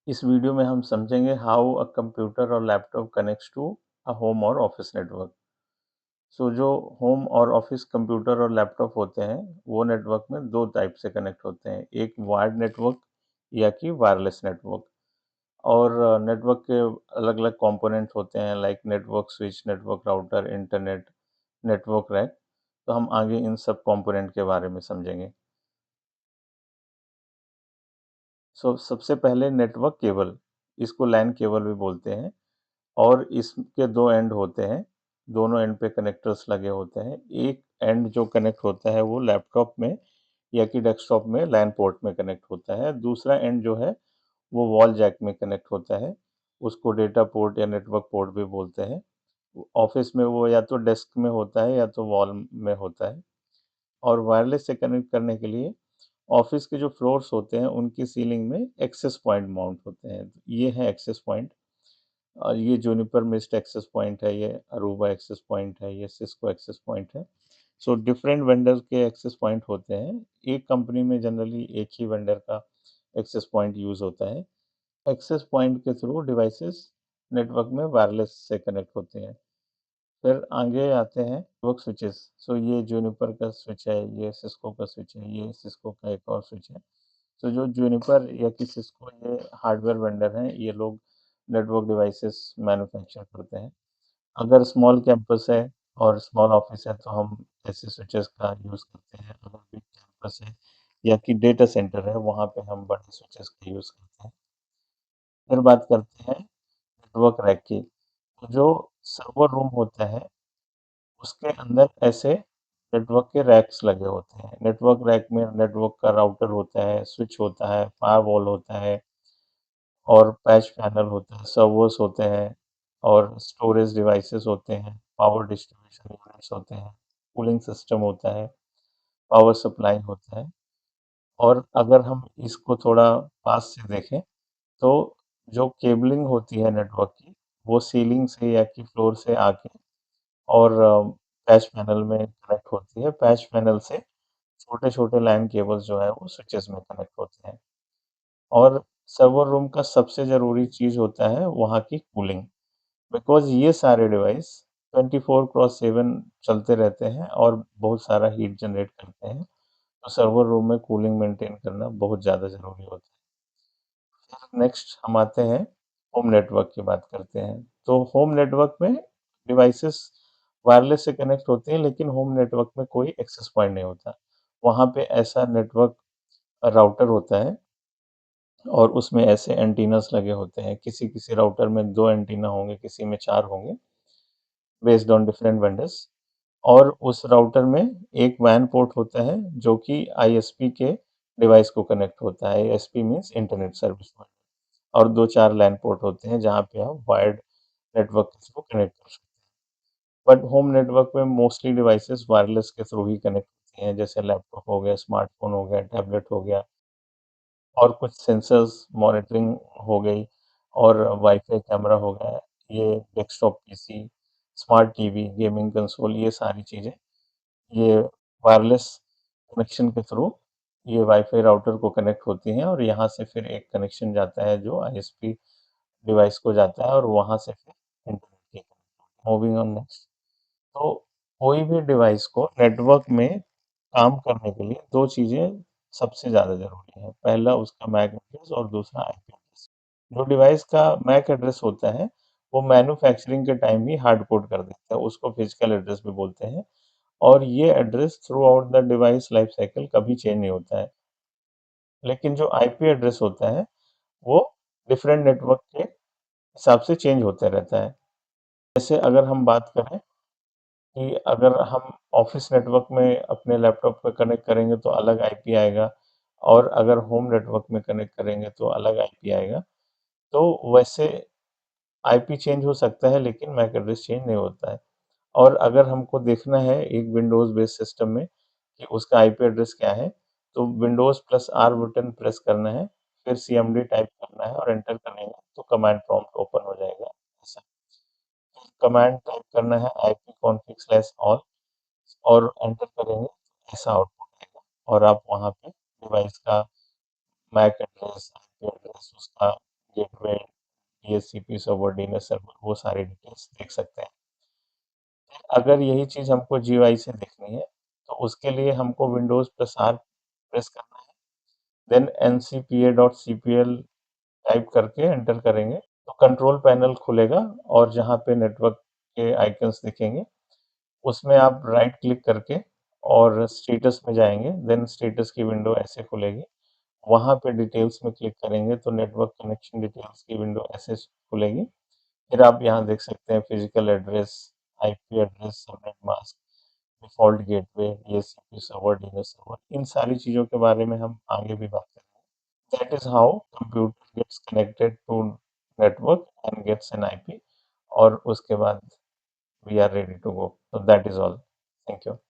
इस वीडियो में हम समझेंगे हाउ अ कंप्यूटर और laptop connects to a home और ऑफिस नेटवर्क। जो होम और ऑफिस कंप्यूटर और लैपटॉप होते हैं, वो नेटवर्क में 2 टाइप से कनेक्ट होते हैं। एक वायर्ड नेटवर्क या कि वायरलेस नेटवर्क। और नेटवर्क के अलग-अलग कंपोनेंट होते हैं like network switch, network router, internet, network rack. तो हम आगे इन सब कंपोनेंट के बारे में समझेंगे। सबसे पहले नेटवर्क केबल, इसको लैन केबल भी बोलते हैं। और इसके 2 एंड होते हैं, दोनों एंड पे कनेक्टर्स लगे होते हैं। एक एंड जो कनेक्ट होता है वो लैपटॉप में या कि डेस्कटॉप में लैन पोर्ट में कनेक्ट होता है। दूसरा एंड जो है वो वॉल जैक में कनेक्ट होता है, उसको डेटा पोर्ट या नेटवर्क पोर्ट भी बोलते हैं। ऑफिस में वो या तो डेस्क में होता है या तो वॉल में होता है। और वायरलेस से कनेक्ट करने के लिए ऑफिस के जो फ्लोर्स होते हैं उनकी सीलिंग में एक्सेस पॉइंट माउंट होते हैं। ये है एक्सेस पॉइंट। और ये जूनिपर मिस्ट एक्सेस पॉइंट है, ये अरूबा एक्सेस पॉइंट है, ये सिस्को एक्सेस पॉइंट है। डिफरेंट वेंडर के एक्सेस पॉइंट होते हैं। एक कंपनी में जनरली एक ही वेंडर का एक्सेस पॉइंट यूज होता है। एक्सेस पॉइंट के थ्रू डिवाइसेस नेटवर्क में वायरलेस से कनेक्ट होते हैं। फिर आगे आते हैं नेटवर्क स्विचेस। ये जूनिपर का स्विच है, ये सिस्को का स्विच है, ये सिस्को का एक और स्विच है। जो जूनिपर या कि सिस्को, ये हार्डवेयर वेंडर हैं, ये लोग नेटवर्क डिवाइसेस मैन्युफैक्चर करते हैं। अगर स्मॉल कैंपस है और स्मॉल ऑफिस है तो हम ऐसे स्विचेस का यूज़ करते हैं। अगर बिग कैंपस है या कि डेटा सेंटर है, वहाँ पे हम बड़े स्विचेस का यूज़ करते हैं। फिर बात करते हैं नेटवर्क रैक की। जो सर्वर रूम होता है, उसके अंदर ऐसे नेटवर्क के रैक्स लगे होते हैं। नेटवर्क रैक में नेटवर्क का राउटर होता है, स्विच होता है, फायरवॉल होता है और पैच पैनल होता है, सर्वर्स होते हैं और स्टोरेज डिवाइसेस होते हैं, पावर डिस्ट्रीब्यूशन यूनिट्स होते हैं, कूलिंग सिस्टम होता है, पावर सप्लाई होता है। और अगर हम इसको थोड़ा पास से देखें तो जो केबलिंग होती है नेटवर्क की, वो सीलिंग से या कि फ्लोर से आके और पैच पैनल में कनेक्ट होती है। पैच पैनल से छोटे-छोटे लैन केबल्स जो है वो स्विचेस में कनेक्ट होते हैं। और सर्वर रूम का सबसे ज़रूरी चीज़ होता है वहाँ की कूलिंग। बिकॉज़ ये सारे डिवाइस 24/7 चलते रहते हैं और बहुत सारा हीट जनरेट करते हैं। तो सर्वर रूम में कूलिंग मेंटेन करना बहुत ज़्यादा ज़रूरी होता है। फिर नेक्स्ट हम आते हैं होम नेटवर्क की बात करते हैं। तो होम नेटवर्क में डिवाइसेस वायरलेस से कनेक्ट होते हैं, लेकिन होम नेटवर्क में कोई एक्सेस पॉइंट नहीं होता। वहाँ पे ऐसा नेटवर्क राउटर होता है और उसमें ऐसे एंटीनास लगे होते हैं। किसी-किसी राउटर में 2 एंटीना होंगे, किसी में 4 होंगे, बेस्ड ऑन डिफरेंट वेंडर्स। और उस राउटर में एक वैन पोर्ट होता है जो कि आईएसपी के डिवाइस को कनेक्ट होता है। ISP means internet service point. और 2-4 लैन पोर्ट होते हैं जहाँ पे आप वायर्ड नेटवर्क के थ्रू कनेक्ट कर सकते हैं। बट होम नेटवर्क में मोस्टली डिवाइसेस वायरलेस के थ्रू ही कनेक्ट होती हैं, जैसे लैपटॉप हो गया, स्मार्टफ़ोन हो गया, टैबलेट हो गया और कुछ सेंसर्स मॉनिटरिंग हो गई और वाईफ़ाई कैमरा हो गया। ये desktop PC, smart TV, gaming console, ये सारी चीज़ें ये वायरलेस कनेक्शन के थ्रू ये वाईफ़ाई राउटर को कनेक्ट होती हैं और यहाँ से फिर एक कनेक्शन जाता है जो आईएसपी डिवाइस को जाता है और वहाँ से फिर इंटरनेट की मूविंग ऑन नेक्स्ट। तो कोई भी डिवाइस को नेटवर्क में काम करने के लिए 2 चीज़ें सबसे ज़्यादा ज़रूरी हैं। पहला उसका मैक एड्रेस और दूसरा आईपी एड्रेस। जो डिवाइस का मैक एड्रेस होता है, वो मैन्युफैक्चरिंग के टाइम ही हार्ड कोड कर देता है, उसको फिजिकल एड्रेस भी बोलते हैं। और ये address through out the device life cycle कभी चेंज नहीं होता है। लेकिन जो आईपी एड्रेस होता है, वो डिफरेंट नेटवर्क के हिसाब से चेंज होता रहता है। जैसे अगर हम बात करें कि अगर हम ऑफ़िस नेटवर्क में अपने लैपटॉप पे कनेक्ट करेंगे तो अलग आईपी आएगा और अगर होम नेटवर्क में कनेक्ट करेंगे तो अलग आईपी आएगा। तो वैसे आईपी चेंज हो सकता है लेकिन मैक एड्रेस चेंज नहीं होता है। और अगर हमको देखना है एक विंडोज़ बेस्ड सिस्टम में कि उसका आईपी एड्रेस क्या है, तो Windows plus are button press करना है, फिर सीएमडी टाइप करना है और एंटर करेंगे तो कमांड प्रॉम्प्ट ओपन हो जाएगा ऐसा। कमांड टाइप करना है आईपी कॉन्फिग स्लैश ऑल और एंटर करेंगे तो ऐसा आउटपुट आएगा और आप वहाँ पे डिवाइस का मैक एड्रेस, आईपी एड्रेस, उसका gateway, DHCP server, DNS server, वो सारी डिटेल्स देख सकते हैं। अगर यही चीज़ हमको जीयूआई से देखनी है, तो उसके लिए हमको विंडोज़ प्लस आर प्रेस करना है, देन ncpa.cpl टाइप करके एंटर करेंगे, तो कंट्रोल पैनल खुलेगा और जहाँ पे नेटवर्क के आइकन्स दिखेंगे, उसमें आप राइट क्लिक करके और स्टेटस में जाएँगे, देन स्टेटस की विंडो ऐसे खुलेगी। वहाँ पे डिटेल्स में क्लिक करेंगे तो नेटवर्क कनेक्शन डिटेल्स की विंडो ऐसे खुलेगी। फिर आप यहाँ देख सकते हैं physical address, IP address, subnet mask, default gateway, DHCP server, DNS server, इन सारी चीज़ों के बारे में हम आगे भी बात करेंगे। That is how computer gets connected to network and gets an IP, और उसके बाद we are ready to go. So that is all. Thank you.